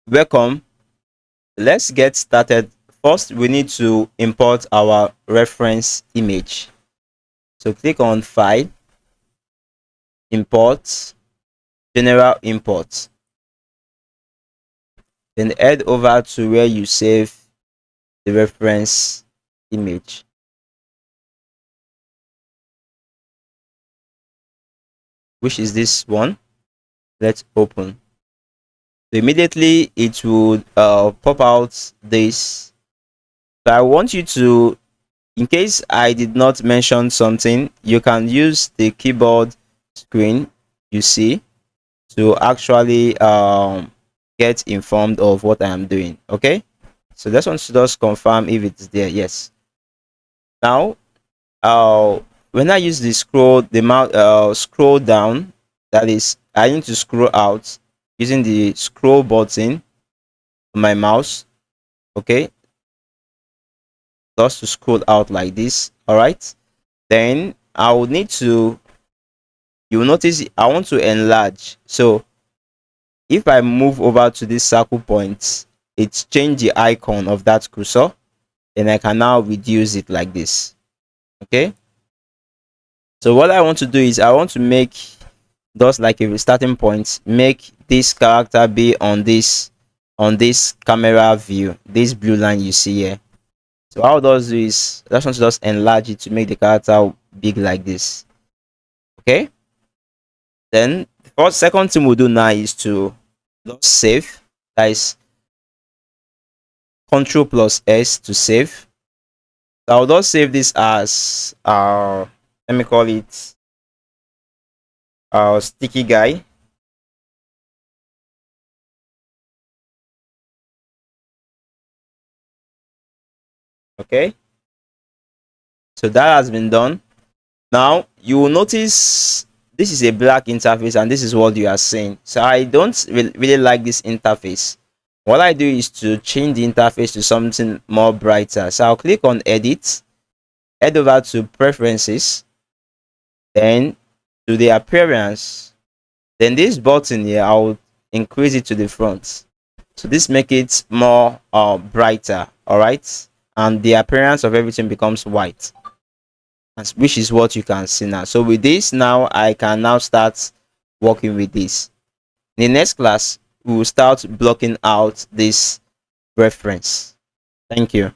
Welcome. Let's get started. First, we need to import our reference image. So click on File, Import, General Import. Then head over to where you save the reference image. Which is this one. Let's open. So immediately it would pop out this. So I want you to, in case I did not mention something, you can use the keyboard screen you see to actually get informed of what I am doing. Okay, so this one should just confirm if it's there. Yes. Now when I use the mouse scroll down, that is, I need to scroll out using the scroll button on my mouse. Okay, just to scroll out like this. All right, then I will need to, you will notice I want to enlarge. So if I move over to this circle point, it's changed the icon of that cursor. Then I can now reduce it like this. Okay, so what I want to do is I want to make just like a starting point, make this character be on this camera view, this blue line you see here. So how it does do is I just want to just enlarge it to make the character big like this. Okay, then the first second thing we'll do now is to just save. That is Ctrl plus S to save. So I'll just save this as let me call it sticky guy. Okay, so that has been done. Now you will notice this is a black interface and this is what you are seeing. So I don't really like this interface. What I do is to change the interface to something more brighter. So I'll click on Edit, head over to Preferences, then to the Appearance. Then this button here, I'll increase it to the front. So this make it more brighter. All right, and the appearance of everything becomes white, which is what you can see now. So with this now, I can now start working with this. In the next class, we will start blocking out this reference. Thank you.